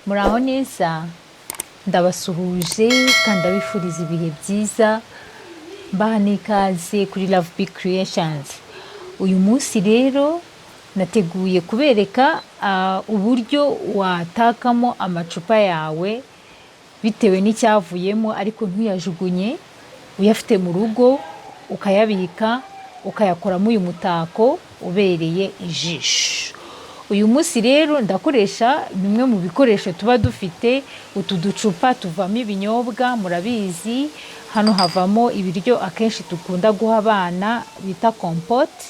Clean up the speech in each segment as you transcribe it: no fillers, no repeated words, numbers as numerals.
Muraho neza, ndabasuhuje kandi ndabifuriza ibihe byiza, mbaha n'ikaze kuri Love Big Creations. Uyu munsi rero nateguye kubereka uburyo watakamo amacupa yawe bitewe n'icyavuyemo, ariko ntuyajugunye, uyafite mu rugo ukayabika ukayakoramo uyu mutako ubereye ijisho. Uyu munsi rero ndakoresha bimwe mu bikoresho tuba dufite. Utu ducupa tuvamo ibinyobwa, murabizi, hano havamo ibiryo akenshi dukunda guha abana bita compote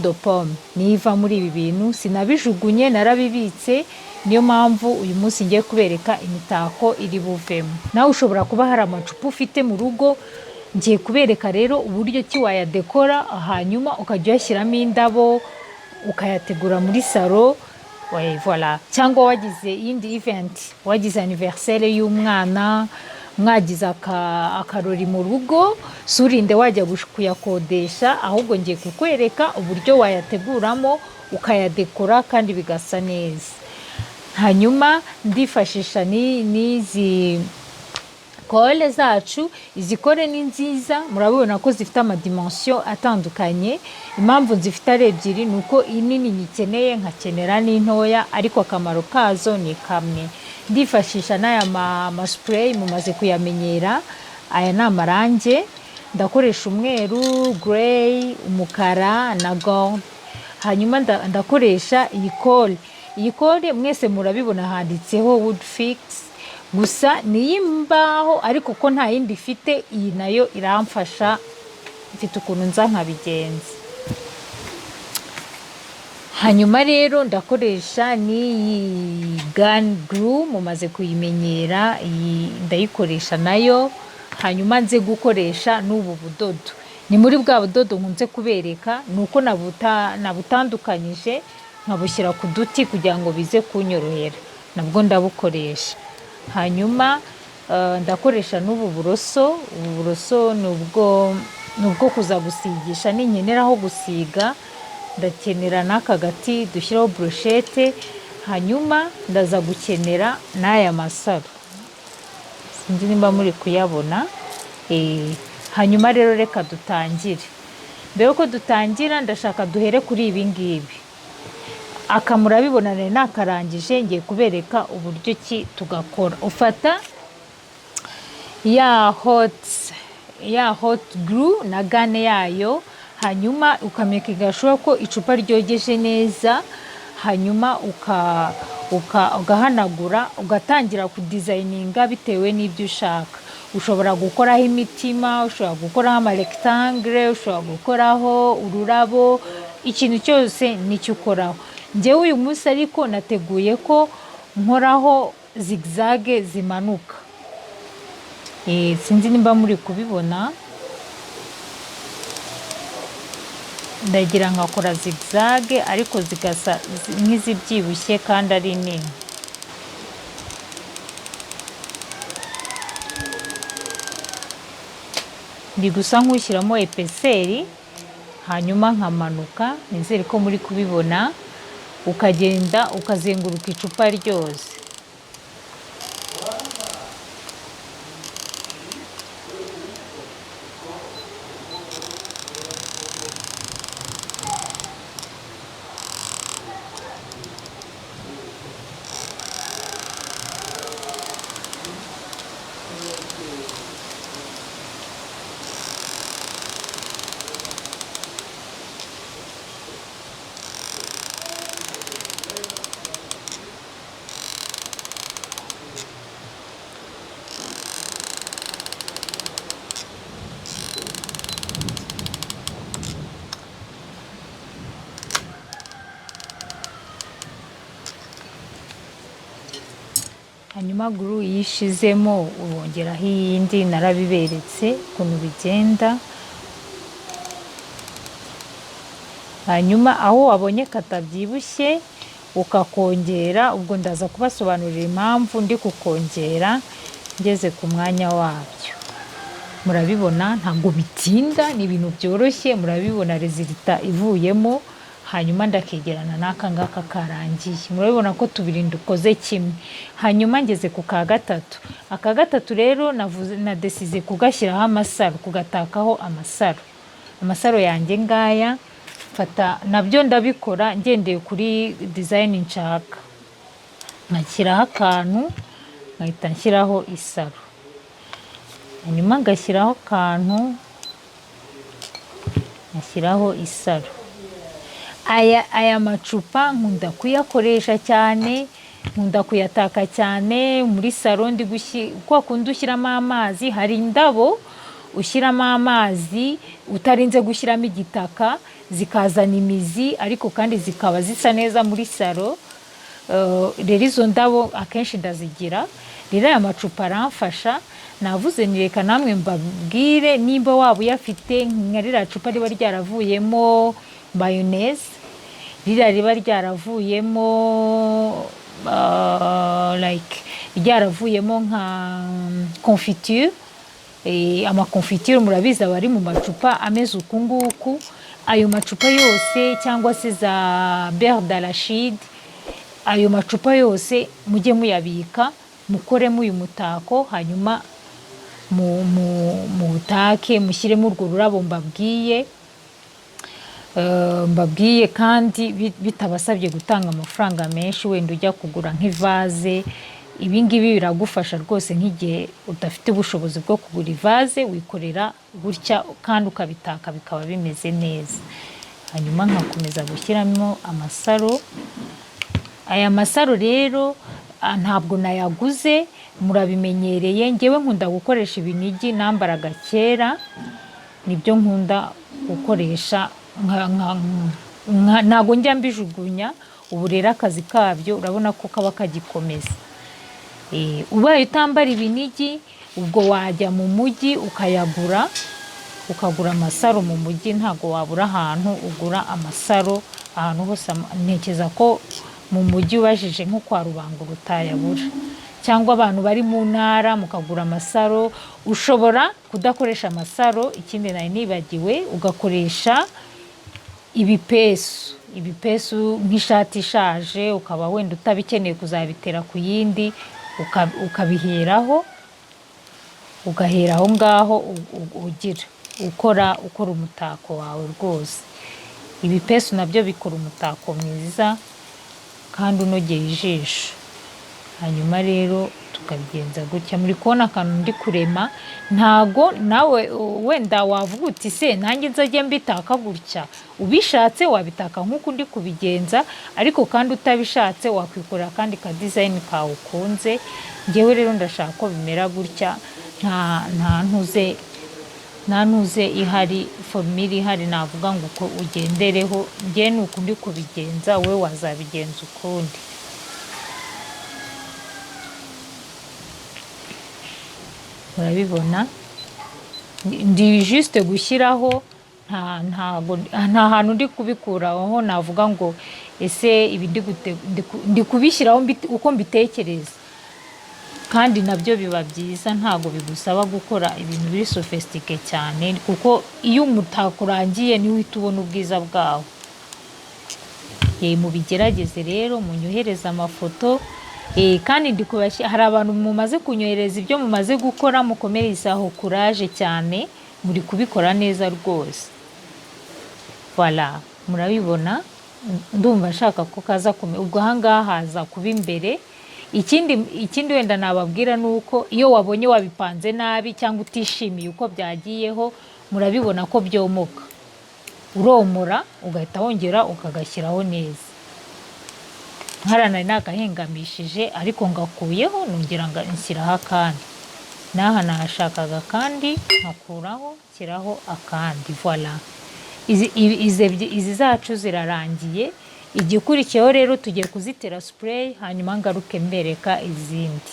de pomme. Niva muri ibi bintu sinabijugunye, narabibitse, niyo mpamvu uyu munsi ngiye kubereka imitako iri buvemo. Nawe ushobora kuba hari amacupa ufite mu rugo, ngiye kubereka rero uburyo ki wayadekora, hanyuma ukajya uyashyiramo indabo ukayategura muri salo. Voilà. Cyangwa wagize iyindi event, wagize anniversaire y'umwana, mwagize akarori mu rugo, surinde wajya kuyakodesha, ahubwo ngiye kukwereka uburyo wayateguramo ukayadekora kandi bigasa neza. Hanyuma ndifashisha n'izi kole zacu. Izi kole ni nziza, murabibona ko zifite amadimension atandukanye. Impamvu nzifite ari ebyiri, nuko inini nyikeneye nkakenera n'intoya, ariko akamaro kazo ni kamwe. Ndifashisha n'aya spray, mumaze kuyamenyera. Aya ni amarange, ndakoresha umweru, grey, umukara na gold. Hanyuma ndakoresha iyi kole. Iyi kole mwese murabibona handitseho wood fix, gusa ni imbaho, ariko ko nta yindi ifite, iyi nayo iramfasha, mfite ukuntu nza nkabigenza. Hanyuma rero ndakoresha n'iyi gun glue, mumaze kuyimenyera, iyi ndayikoresha nayo. Hanyuma nze gukoresha n'ubu budodo. Ni muri bwa budodo nkunze kubereka, nuko nabutandukanyije nkabushyira ku duti kugira ngo bize kunyorohera, nabwo ndabukoresha. Hanyuma ndakoresha n'ubu buroso. Ubu buroso nubwo kuza gusigisha, ninkeneraho gusiga ndakenera n'aka gati dushyiraho brochette. Hanyuma ndaza gukenera n'aya masaro, sinzi nimba muri kuyabona. Hanyuma rero reka dutangire. Mbere yuko dutangira, ndashaka duhere kuri ibi ngibi. Aka murabibona nari nakarangije, ngiye kubereka uburyo ki tugakora. Ufata ya hot glue na gane yayo, hanyuma ukameka sure ko icupa ryogeje neza. Hanyuma ugahanagura, ugatangira kudesigninga bitewe n'ibyo ushaka. Ushobora gukoraho imitima, ushobora gukoraho amarectangle, ushobora gukoraho ururabo, ikintu cyose nicyo ukoraho. Njyewe uyu munsi ariko nateguye ko nkoraho zigzag zimanuka. Sinzi nimba muri kubibona, ndagira nkakora zigzag ariko zigasa nk'izibyibushye kandi ari nini. Ndi gusa nk'ushyiramo epeseri, hanyuma nkamanuka. Nizere ko muri kubibona. Ukagenda ukazenguruka icupa ryose. Hanyuma glue yishizemo urongeraho iyindi, narabiberetse ukuntu bigenda. Hanyuma aho wabonye katabyibushye ukakongera, ubwo ndaza kubasobanurira impamvu ndi kukongera ngeze ku mwanya wabyo. Murabibona ntabwo bitinda, ni ibintu byoroshye, murabibona resultat ivuyemo. hanyuma ndakegerana n'aka ngaka karangiye. Murabibona ko tubiri dukoze kimwe. Hanyuma ngeze ku ka gatatu. Aka gatatu rero nadesize kugashyiraho amasaro, kugatakaho amasaro. Amasaro yanjye ngaya fata nabyo ndabikora ngendeye kuri design nshaka. Nkashyiraho akantu nkahita nshyiraho isaro. Hanyuma ngashyiraho akantu ngashyiraho isaro. Aya macupa nkunda kuyakoresha cyane, nkunda kuyataka cyane muri saro ndi kwa kundi ushyiramo amazi. Hari indabo ushyiramo amazi utarinze gushyiramo igitaka zikazana imizi ariko kandi zikaba zisa neza muri saro. Rero izo ndabo akenshi ndazigira. Rero aya macupa aramfasha. Navuze nireka namwe mbabwire nimba waba uyafite nka ririya cupa riba ryaravuyemo mayonnaise, ririya riba ryaravuyemo ryaravuyemo nka confiture. Amakonfiture murabizi aba ari mu macupa ameze uku nguku. Ayo macupa yose cyangwa se za beurre d'arachide, ayo macupa yose mujye muyabika mukoremo uyu mutako. Hanyuma mutake mushyiremo urwo rurabo mbabwiye kandi bitabasabye gutanga amafaranga menshi. Wenda ujya kugura nk'ivaze, ibi ngibi biragufasha rwose. Nk'igihe udafite ubushobozi bwo kugura ivaze wikorera gutya kandi ukabitaka bikaba bimeze neza. Hanyuma nkakomeza gushyiramo amasaro. Aya masaro rero ntabwo nayaguze, murabimenyereye. Ngewe nkunda gukoresha ibinigi nambaraga kera, nibyo nkunda gukoresha. Ntabwo njya mbijugunya. Ubu rero akazi kabyo urabona ko kaba kagikomeza. Ubaye utambara ibinigi ubwo wajya mu mujyi ukayagura, ukagura amasaro mu mujyi. Ntabwo wabura ahantu ugura amasaro ahantu hose. Ntekereza ko mu mujyi ubajije nko kwa Rubangura utayabura, cyangwa abantu bari mu ntara mukagura amasaro. Ushobora kudakoresha amasaro, ikindi nari nibagiwe, ugakoresha ibipesu nk'ishati ishaje, ukaba wenda utabikeneye kuzabitera ku yindi, ukabiheraho, ugahera aho ngaho ukora umutako wawe rwose. Ibipesu nabyo bikora umutako mwiza kandi unogeye ijisho. Hanyuma rero tukabigenza gutya. Muri kubona akantu ndi kurema. Ntago nawe wenda wavuga uti se nanjye nzajya mbitaka gutya. Ubishatse wabitaka nk'uko ndi kubigenza, ariko kandi utabishatse wakwikorera kandi ka design kawe ukunze. Ngewe rero ndashaka ko bimera gutya. Nta ntuze ihari, formule ihari navuga ngo uko ugendereho. Ngewe nuko ndi kubigenza, wowe wazabigenza ukundi. Murabibona ndi juste gushyiraho. Nta hantu ndi kubikuraho navuga ngo ese ibi ndi kubishyiraho uko mbitekereza. Kandi nabyo biba byiza, ntago bigusaba gukora ibintu biri sophisticated cyane, kuko iyo umutako urangiye niwe uhita ubona ubwiza bwawo. Mubigerageze rero, munyohereza amafoto. Kandi ndikubashye, hari abantu mumaze kunyohereza ibyo mumaze gukora, mukomerezaho courage cyane, muri kubikora neza rwose. Voilà, murabibona. Ndumva nshaka ko kaza ubwo ahangaha haza kuba imbere. Ikindi wenda nababwira nuko iyo wabonye wabipanze nabi cyangwa utishimiye uko byagiyeho, murabibona ko byomoka. Uromora ugahita wongera ukagashyiraho neza. Nkaranari nagahengamishije ariko ngakuyeho nongera nshyiraho akandi. Naha nashakaga kandi nkakuraho nshyiraho akandi. Voilà. Izi zacu zirarangiye. Igikurikiyeho rero tugiye kuzitera spray, hanyuma ngaruke mbereka izindi.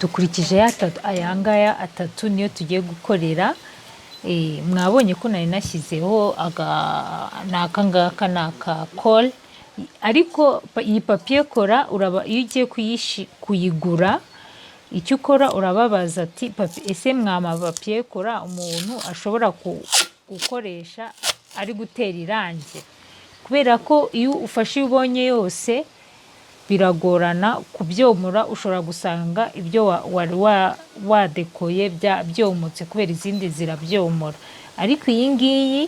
dukurikije aya ngaya atatu niyo tugiye gukorera. Mwabonye ko nari nashyizeho n'aka ngaka n'aka kole, ariko iyi papiye kora uraba iyo ugiye kuyigura, icyo ukora urababaza ati ese mwama papiye kora umuntu ashobora gukoresha ari gutera irangi, kubera ko iyo ufashe iyo ubonye yose biragorana kubyomora, ushobora gusanga ibyo wari wadekoye byomotse kubera izindi zirabyomora, ariko iyi ngiyi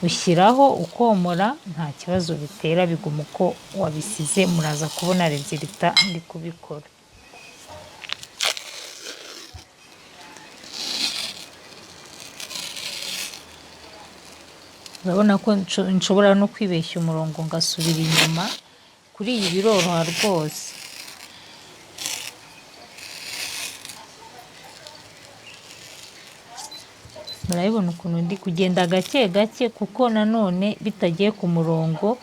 ushyiraho ukomora nta kibazo bitera, biguma uko wabisize. Muraza kubona rezilita ndi kubikora. Urabona ko nshobora no kwibeshya umurongo ngasubira inyuma. Kuri iyi biroroha rwose. Murabibona ukuntu ndi kugenda gake gake, kuko nanone bitagiye ku murongo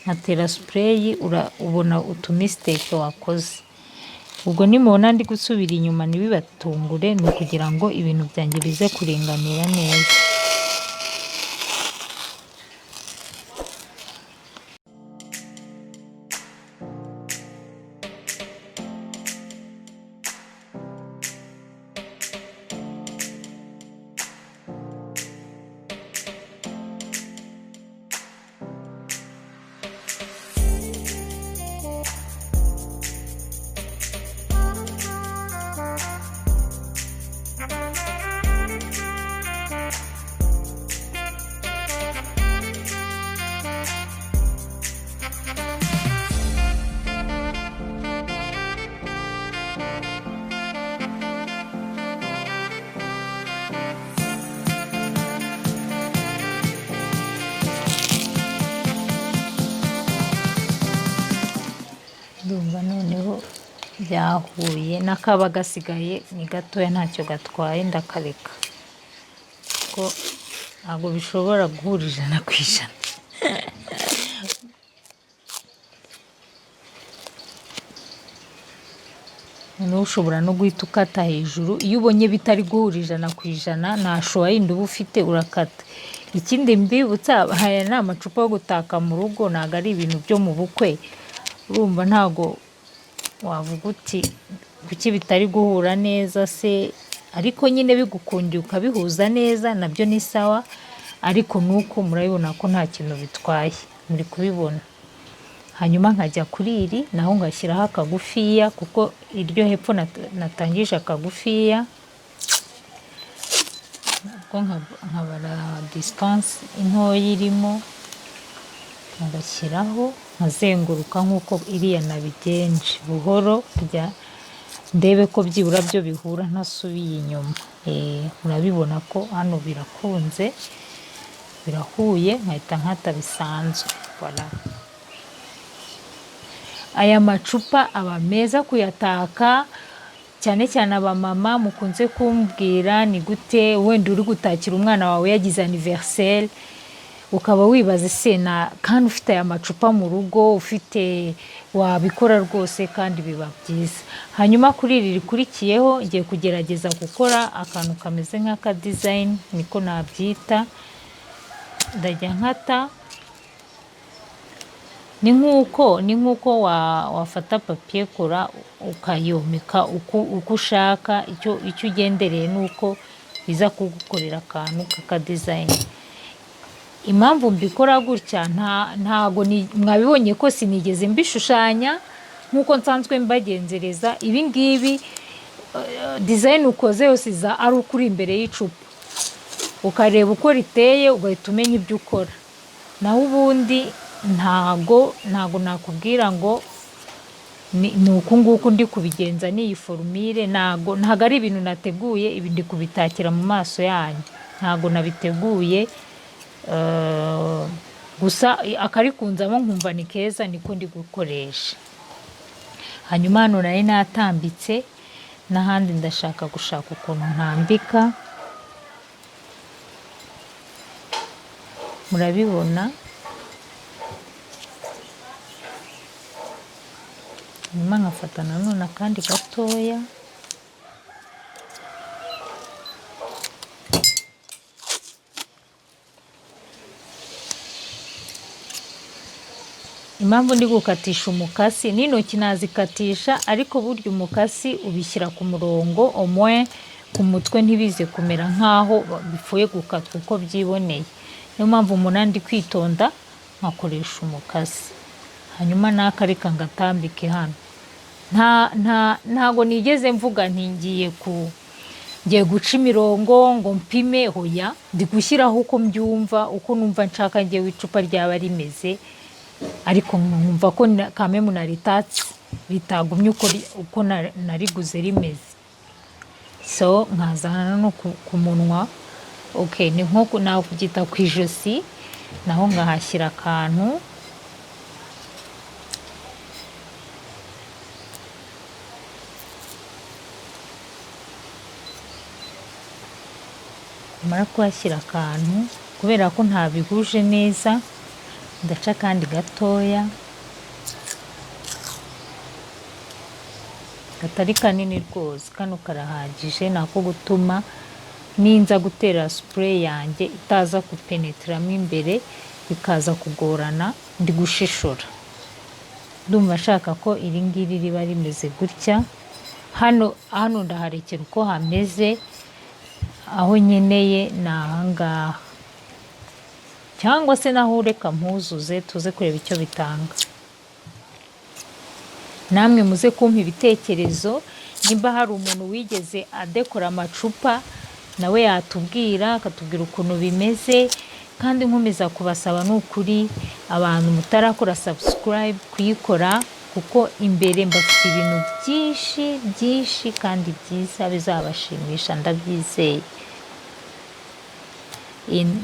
nkatera spray ubona utumistake wakoze. Ubwo nimubona ndi gusubira inyuma ntibibatungure, ni ukugira ngo ibintu byanjye bize kuringanira neza. Ndumva noneho byahuye, n'akaba gasigaye ni gatoya ntacyo gatwaye, ndakareka ko ntabwo bishobora guhura 100%. Noneho ushobora no guhita ukata hejuru, iyo ubonye bitari guhura 100%, nta shuwa yindi uba ufite urakata. Ikindi mbibutsa, aya ni amacupa yo gutaka mu rugo, ntabwo ari ibintu byo mu bukwe. Urumva ntago wavuga uti kuki bitari guhura neza se, ariko nyine bigukundiye ukabihuza neza nabyo ni sawa, ariko nuko murabibona ko nta kintu bitwaye, muri kubibona. Hanyuma nkajya kuri iri naho ngashyiraho akagufiya, kuko iryo hepfo natangije akagufiya, ubwo nkabara distance intoya irimo, ngashyiraho nkazenguruka nk'uko iriya nabigenje buhoro, kujya ndebe ko byibura byo bihura ntasubiye inyuma. Murabibona ko hano birakunze, birahuye, nkahita nkata bisanzwe. Voilà. Aya macupa aba meza kuyataka, cyane cyane abamama mukunze kumbwira ni gute wenda uri gutakira umwana wawe yagize anniversaire, ukaba wibaza se kandi ufite aya macupa mu rugo, ufite wabikora rwose kandi biba byiza. Hanyuma kuri iri rikurikiyeho ngiye kugerageza gukora akantu kameze nk'aka design, niko nabyita. Ndajya nkata, ni nk'uko wafata papiye kora ukayomeka uko ushaka, icyo ugendereye nuko biza kugukorera akantu k'aka design. Impamvu mbikora gutya, ntago mwabibonye ko sinigeze mbishushanya nk'uko nsanzwe mbagenzereza. Ibi ngibi design ukoze yose ari ukuri imbere y'icupa, ukareba uko riteye ugahita umenya ibyo ukora. Naho ubundi ntago nakubwira ngo ni uku nguku ndi kubigenza n'iyi formule, ntago ari ibintu nateguye, ibi ndi kubitakira mu maso yanyu, ntago nabiteguye. Gusa akarikunzamo nkumva ni keza, niko ndi gukoresha. Hanyuma hano nari natambitse, n'ahandi ndashaka gushaka ukuntu ntambika. Murabibona. Hanyuma nkafata nanone akandi gatoya, impamvu ndi gukatisha umukasi n'intoki nazikatisha, ariko burya umukasi ubishyira ku murongo omwe ku mutwe ntibize kumera nkaho bifuye gukatwa uko byiboneye. Niyo mpamvu umunani ndi kwitonda nkakoresha umukasi. Hanyuma nakareka ngatambike hano. Ntago nigeze mvuga nti ngiye guca imirongo ngo mpime, hoya ndi gushyiraho uko mbyumva, uko numva nshaka ngiye icupa ryaba rimeze, ariko nkumva ko kame munaritatse bitagumye uko nariguze rimeze. So nkazana no ku munwa. Okay, ni nko nawe kugita ku ijosi, naho ngahashyira akantu. Mara kuhashyira akantu, kubera ko ntabihuje neza, ndaca kandi gatoya katari kanini rwose. Kano karahagije nako gutuma ninza gutera spray yanjye itaza kupenetramo imbere bikaza kugorana ndi gushishura. Ndumva shaka ko iri ngiri riba rimeze gutya. Hano ndaharekera uko hameze, aho nyeneye ni ahangaha, cyangwa se naho ureka mpuzuze tuze kureba icyo bitanga. Namwe muze kumpa ibitekerezo, nimba hari umuntu wigeze adekora amacupa nawe yatubwira, akatubwira ukuntu bimeze. Kandi nkomeza kubasaba n'ukuri abantu mutarakora subscribe kuyikora, kuko imbere mbafite ibintu byinshi kandi byiza bizabashimisha, ndabyizeye.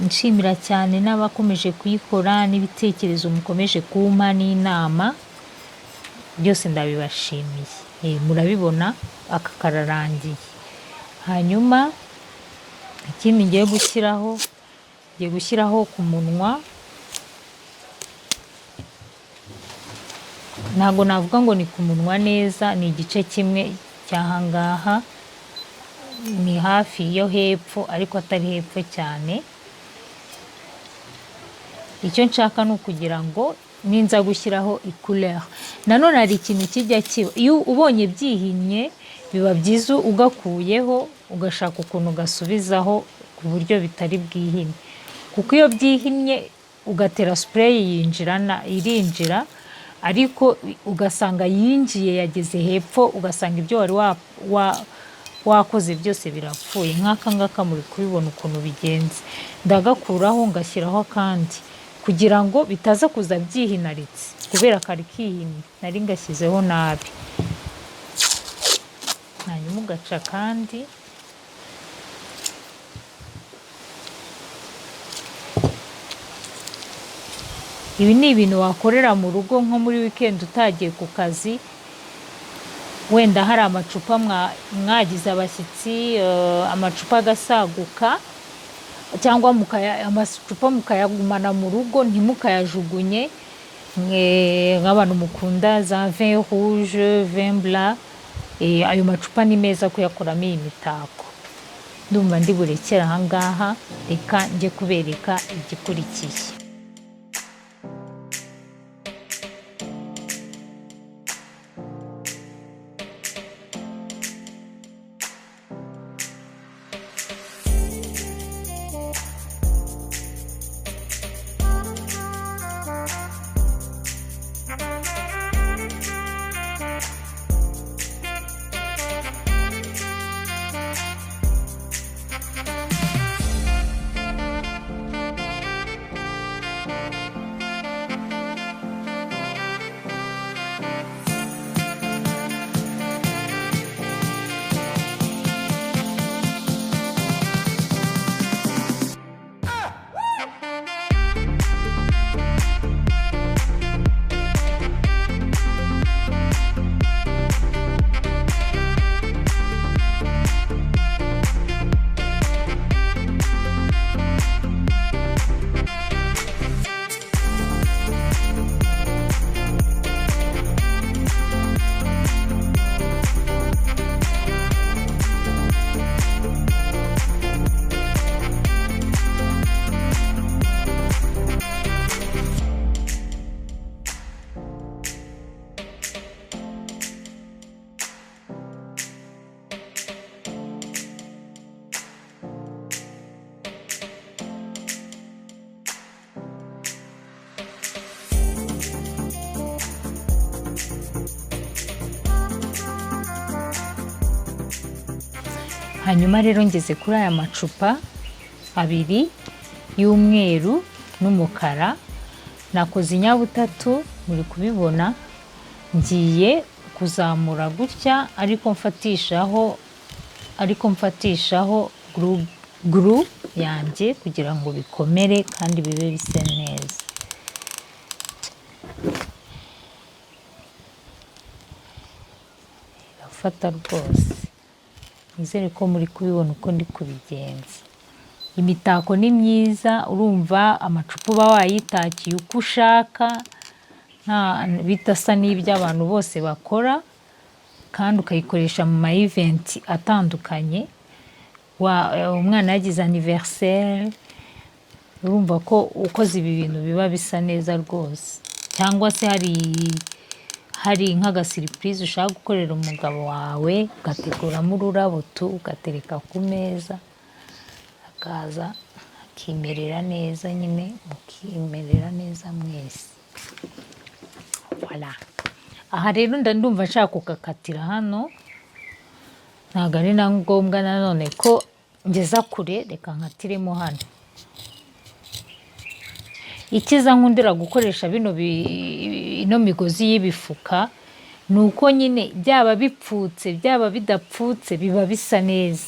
Nshimira cyane n'abakomeje kuyikora n'ibitekerezo mukomeje kumpa n'inama, byose ndabibashimiye. Murabibona aka kararangiye. Hanyuma ikindi ngiye gushyiraho ku munwa, ntago navuga ngo ni ku munwa neza, ni igice kimwe cyahangaha, ni hafi yo hepfo ariko atari hepfo cyane. Icyo nshaka ni ukugira ngo ninza gushyiraho couleur. Nanone hari ikintu kijya kiba, iyo ubonye byihinnye biba byiza ugakuyeho ugashaka ukuntu ugasubizaho ku buryo bitari bwihine, kuko iyo byihinnye ugatera spray irinjira, ariko ugasanga yinjiye yageze hepfo, ugasanga ibyo wari wakoze byose birapfuye. Nk'aka ngaka muri kubibona ukuntu bigenze. Ndagakuraho ngashyiraho akandi kugira ngo bitaza kuza byihinaritse, kubera kari kihinnye nari ngashyizeho nabi. Hanyuma ugaca kandi. Ibi ni ibintu wakorera mu rugo nko muri weekend utagiye ku kazi, wenda hari amacupa mwagize abashyitsi, amacupa agasaguka, cyangwa amacupa mukayagumana mu rugo ntimukayajugunye. Nk'abantu mukunda za vin rouge, vin blanc, ayo macupa ni meza kuyakoramo iyi mitako. Ndumva ndi burekera ahangaha, reka njye kubereka igikurikiye. hanyuma rero ngeze kuri aya macupa abiri y'umweru n'umukara, nakoze inyabutatu muri kubibona, ngiye kuzamura gutya ariko mfatishaho glue yanjye kugira ngo bikomere kandi bibe bise neza. Irafata rwose, nizere ko muri kubibona uko ndi kubigenza. Imitako ni myiza, urumva amacupa uba wayitakiye uko ushaka, bitasa n'ibyo abantu bose bakora, kandi ukayikoresha mu ma event atandukanye. Umwana yagize anniversaire, urumva ko ukoze ibi bintu biba bisa neza rwose. Cyangwa se hari nk'aga surprise ushaka gukorera umugabo wawe, ugateguramo ururabo ugatereka ku meza, akaza akimerera neza, nyine mukimerera neza mwese. Voilà. Aha rero ndumva nshaka kugakatira hano, ntabwo ari na ngombwa nanone ko ngeza kure, reka nkatiremo hano. Ikiza nkundira gukoresha ino migozi y'ibifuka nuko nyine byaba bipfutse byaba bidapfutse biba bisa neza.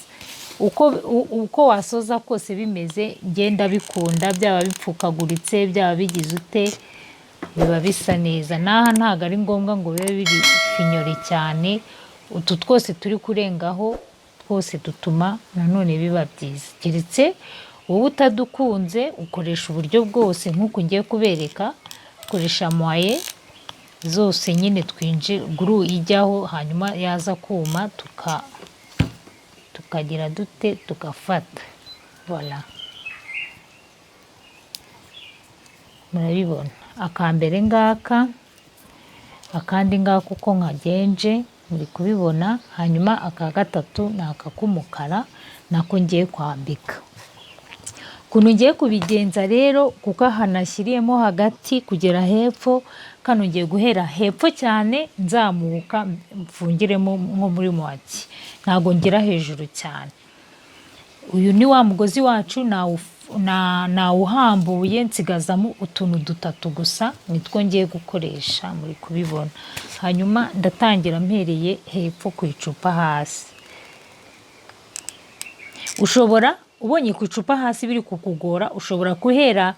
Uko wasoza kose bimeze ngenda bikunda, byaba bipfukaguritse byaba bigize ute, biba bisa neza. Naha ntabwo ari ngombwa ngo bibe biri finyore cyane, utu twose turi kurengaho twose dutuma nanone biba byiza. Keretse wowe utadukunze ukoresha uburyo bwose nk'uko ngiye kubereka, ukoresha moye zose nyine glue ijyaho, hanyuma yaza kuma tukagira dute tugafata. Voilà, murabibona akambere ngaka, akandi ngaka uko nkagenje muri kubibona, hanyuma aka gatatu ni aka k'umukara nako ngiye kwambika. Ukuntu ngiye kubigenza rero, kuko aha nashyiriyemo hagati kugera hepfo, kano ngiye guhera hepfo cyane nzamuka mfungiremo nko muri moitié, ntago ngira hejuru cyane. Uyu ni wa mugozi wacu nawuhambuye nsigazamo utuntu dutatu gusa, nitwo ngiye gukoresha muri kubibona. Hanyuma ndatangira mpereye hepfo ku icupa hasi. Ushobora ubonye ku icupa hasi biri kukugora, ushobora guhera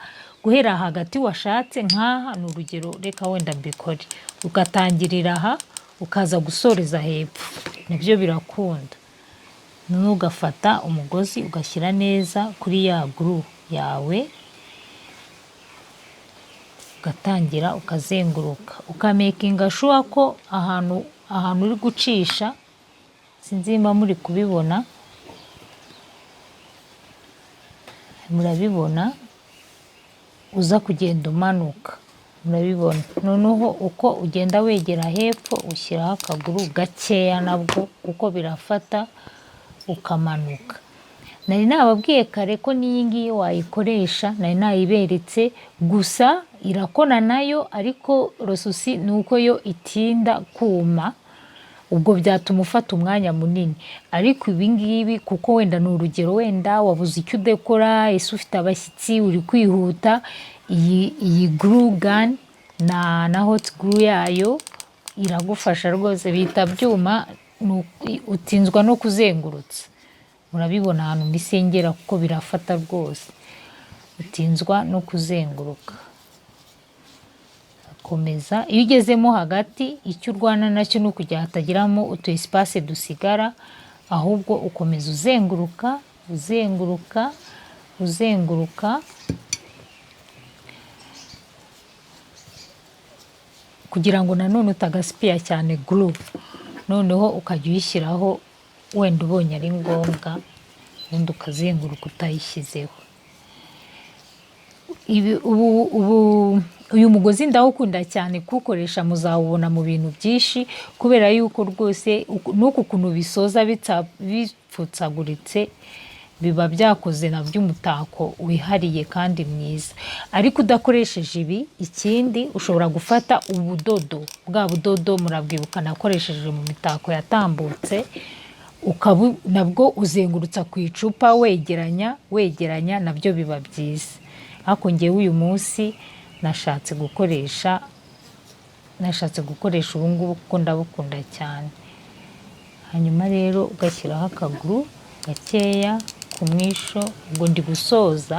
hagati washatse, nk'aha ni urugero, reka wenda mbikore, ugatangirira aha ukaza gusoreza hepfo, nabyo birakunda. None ugafata umugozi ugashyira neza kuri ya glue yawe, ugatangira ukazenguruka, ukamakinga sure ko ahantu uri gucisha, sinzi niba muri kubibona, murabibona, uza kugenda umanuka, murabibona. Noneho uko ugenda wegera hepfo ushyiraho akaguru gakeya nabwo, uko birafata ukamanuka. Nari nababwiye kare ko n'iyi ngiyi wayikoresha, nari nayiberetse, gusa irakona nayo, ariko rosusi ni uko yo itinda kuma, ubwo byatuma ufata umwanya munini. Ariko ibi ngibi kuko wenda ni urugero, wenda wabuze icyo udekora, ese ufite abashyitsi uri kwihuta, iyi glue gun na hot glue yayo iragufasha rwose, bita byuma, utinzwa no kuzengurutsa. Murabibona ahantu mbisengera kuko birafata rwose, utinzwa no kuzenguruka. Komeza, iyo ugezemo hagati, icyo urwana nacyo ni ukujya hatagiramo utu espace dusigara, ahubwo ukomeza uzenguruka uzenguruka uzenguruka, kugira ngo nanone utagasipiya cyane glue. Noneho ukajya uyishyiraho wenda ubonye ari ngombwa, ubundi ukazenguruka utayishyizeho. Uyu mugozi ndawukunda cyane kuwukoresha, muzawubona mu bintu byinshi, kubera yuko rwose nuko ukuntu bisoza bipfutsaguritse, biba byakoze nabyo umutako wihariye kandi mwiza. Ariko udakoresheje ibi, ikindi ushobora gufata ubudodo, bwa budodo murabwibuka nakoresheje mu mitako yatambutse, nabwo uzengurutsa ku icupa wegeranya nabyo biba byiza. Ariko ngewe uyu munsi nashatse gukoresha ubu ngubu kuko ndabukunda cyane. Hanyuma rero ugashyiraho akaguru gakeya ku mwisho. Ubwo ndi gusoza.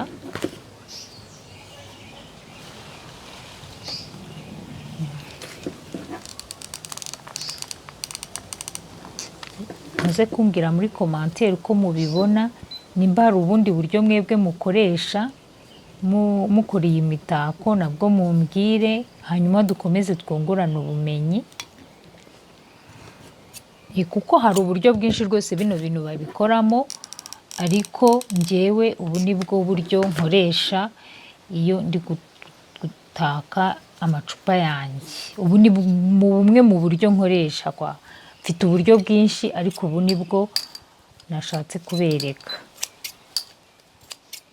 muze kumbwira muri commentaire uko mubibona, nimba hari ubundi buryo mwebwe mukoresha mukora iyi mitako, nabwo mumbwire, hanyuma dukomeze twungurana ubumenyi. Kuko hari uburyo bwinshi rwose bino bintu babikoramo, ariko njyewe ubu nibwo buryo nkoresha iyo ndi gutaka amacupa yanjye. Ubu ni bumwe mu buryo nkoresha kwa. Mfite uburyo bwinshi ariko ubu nibwo nashatse kubereka.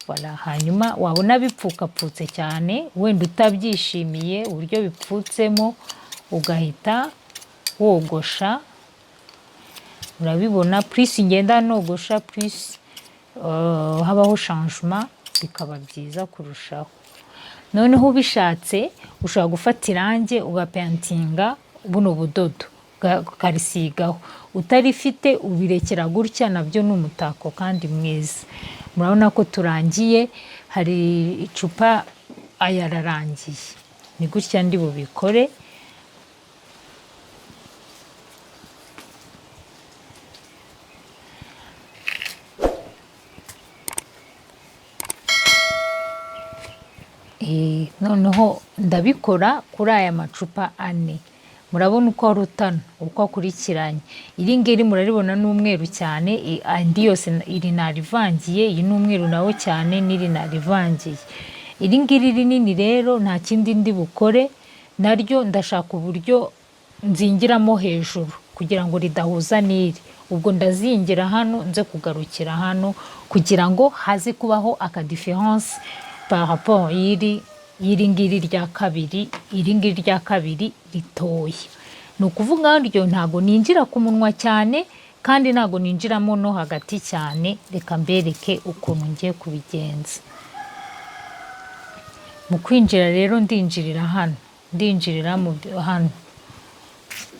Voilà, hanyuma wabona bipfukapfutse cyane, wenda utabyishimiye uburyo bipfutsemo, ugahita wogosha. Murabibona, plus ngenda nogosha plus habaho changement, bikaba byiza kurushaho. Noneho ubishatse ushobora gufata irange ugapentinga buno budodo ukarisigaho. Utarifite ubirekera gutya, nabyo ni umutako kandi mwiza. Murabona ko turangiye, hari icupa ayararangiye. Ni gutya ndi bubikore. Noneho ndabikora kuri aya macupa ane. Murabona uko rutana, uko akurikiranye. Iri ngiri muraribona n'umweru cyane, andi yose iri narivangiye, iyi n'umweru nawo cyane, n'iri narivangiye. Iri ngiri rinini rero nta kindi ndi bukore, naryo ndashaka uburyo nzingiramo hejuru kugira ngo ridahuza n'iri. Ubwo ndazingira hano, nze kugarukira hano kugira ngo haze kubaho aka difference par rapport y'iri ngiri rya kabiri. Iri ngiri rya kabiri ritoya. Ni ukuvuga ryo ntago ninjira ku munwa cyane kandi ntago ninjiramo no hagati cyane. Reka mbereke ukuntu ngiye kubigenza. Mu kwinjira rero ndinjirira hano, ndinjirira hano.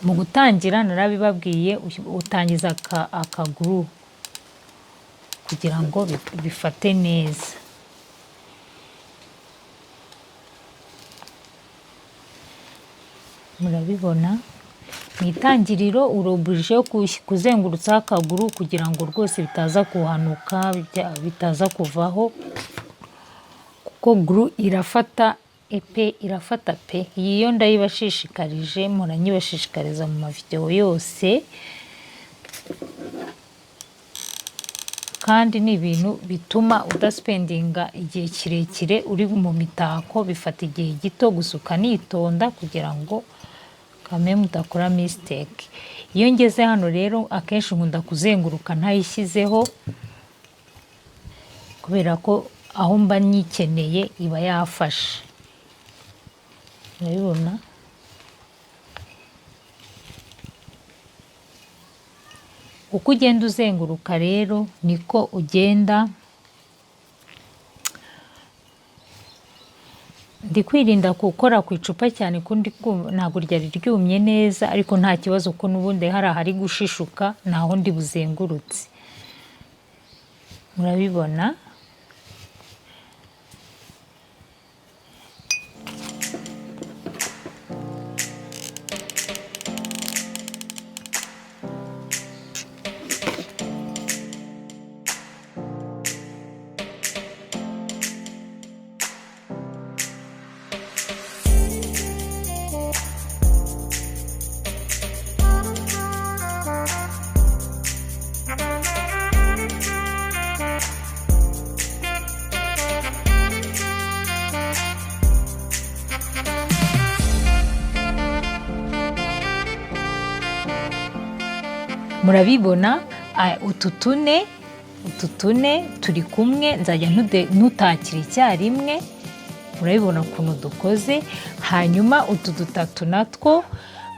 Mu gutangira narabibabwiye, utangiza akaguru kugira ngo bifate neza. Murabibona, mu itangiriro urobuje kuzengurutsa akaguru kugira ngo rwose bitaza kuhanuka, bitaza kuvaho, kuko guru irafata irafata pe. Iyo ndayibashishikarije, muranyibashishikariza mu mavideo yose, kandi ni ibintu bituma udaspendinga igihe kirekire uri mu mitako. Bifata igihe gito gusa ukanitonda kugira ngo kame mudakora mistake. Iyo ngeze hano rero akenshi nkunda kuzenguruka ntayishyizeho, kubera ko aho mba nyikeneye iba yafashe. Murabibona, uko ugenda uzenguruka rero niko ugenda. Ndi kwirinda gukora ku icupa cyane kundi ntabwo ryari ryumye neza, ariko nta kibazo ko nubundi hari ahari gushishuka, naho ndi buzengurutse. Murabibona, murabibona utu tune turi kumwe, nzajya nutakira icyarimwe. Murabibona ukuntu dukoze. Hanyuma utu dutatu natwo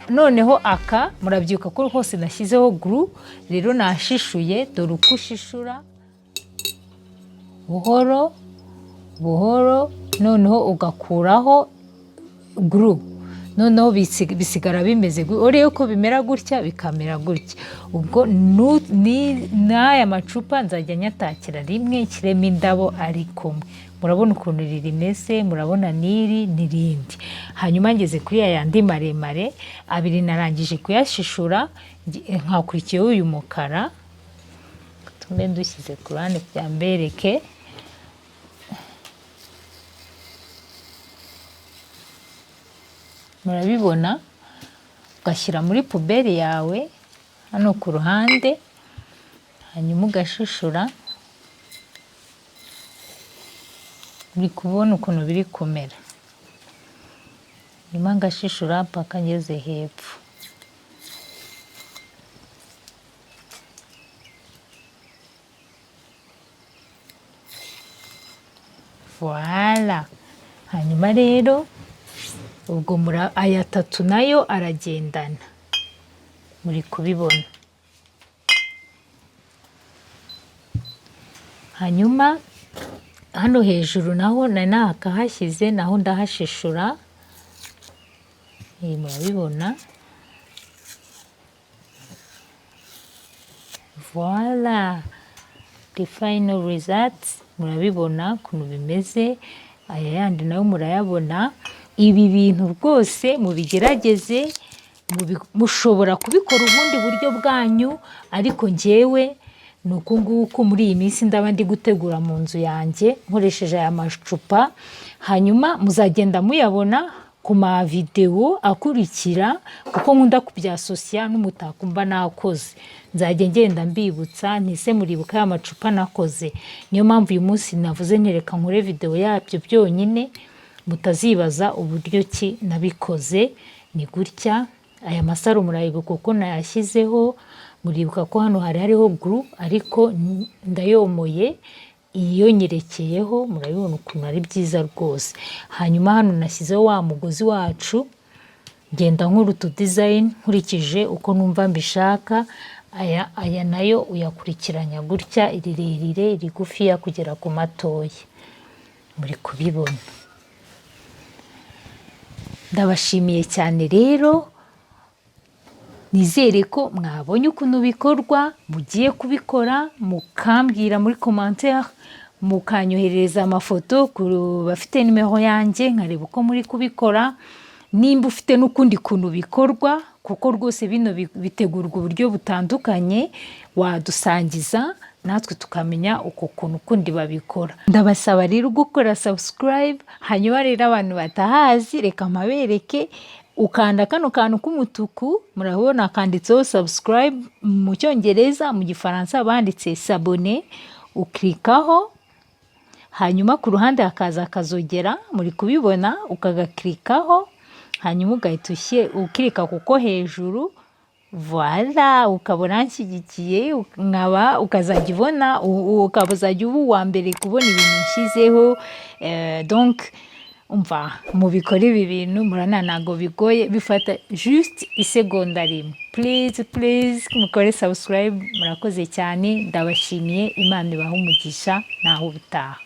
noneho aka murabyuka ko hose nashyizeho glue rero nashishuye dore uko ushishura buhoro buhoro noneho ugakuraho glue noneho bisigara bimeze urebe ko bimera gutya bikamera gutya ubwo n'aya macupa nzajya nyatakira rimwe kiremo indabo ari kumwe murabona ukuntu rimeze murabona n'iri n'irindi hanyuma ngeze kuri yandi maremare abiri narangije kuyashishura nkakurikiyeho uyu mukara tumbe dushyize ku ruhande bya mbereke murabibona ugashyira muri puberi yawe hano ku ruhande hanyuma ugashishura uri kubona ukuntu biri kumera nyuma ngashishura mpaka ngeze hepfo voilà hanyuma rero ubwo aya atatu nayo aragendana muri kubibona hanyuma hano hejuru naho nakahashyize naho ndahashishura murabibona voilà the final results murabibona ukuntu bimeze aya yandi nayo murayabona ibi bintu rwose mubigerageze mushobora kubikora ubundi buryo bwanyu ariko njyewe nuko nguko muri iyi minsi ndaba ndi gutegura mu nzu yanjye nkoresheje aya macupa hanyuma muzagenda muyabona ku ma video akurikira kuko nkunda kubyasosiya n'umutako mba nakoze nzajya ngenda mbibutsa ntise muribuka ya macupa nakoze niyo mpamvu uyu munsi navuze ntereka nkore video yabyo byonyine mutazibaza uburyo ki nabikoze ni gutya aya masaro murayibuka kuko nayashyizeho muribuka ko hano hariho glue ariko ndayomoye iyo nyerekeyeho murabibona ukuntu ari byiza rwose hanyuma hano nashyizeho wa mugozi wacu genda nkuru tu design nkurikije uko numva mbishaka aya nayo uyakurikiranya gutya irirerire rigufiya kugera ku matoya muri kubibona ndabashimiye cyane rero nizere ko mwabonye ukuntu bikorwa mugiye kubikora mukambwira muri commentaire mukanyohereza amafoto bafite nimero yanjye nkareba uko muri kubikora nimba ufite n'ukundi kuntu bikorwa kuko rwose bino bitegurwa uburyo butandukanye wadusangiza natwe tukamenya uko kuntu kundi babikora ndabasaba rero gukora subscribe hanyuma rero abantu batahazi reka mabereke ukanda kano kantu k'umutuku murabona kanditseho subscribe mu cyongereza mu gifaransa banditse s'abonner uklikaho hanyuma ku ruhande hakaza akazogera muri kubibona ukagaklikaho hanyuma ugahita ukirika kuko hejuru voilà ukabona nshyigikiye ukazajya ubona ukazajya uba uwa mbere kubona ibintu nshyizeho donc umva mubikora ibi bintu murana ntago bigoye bifata juste isegonda rimwe please mukore subscribe murakoze cyane ndabashimiye Imana ibahe umugisha naho ubutaha.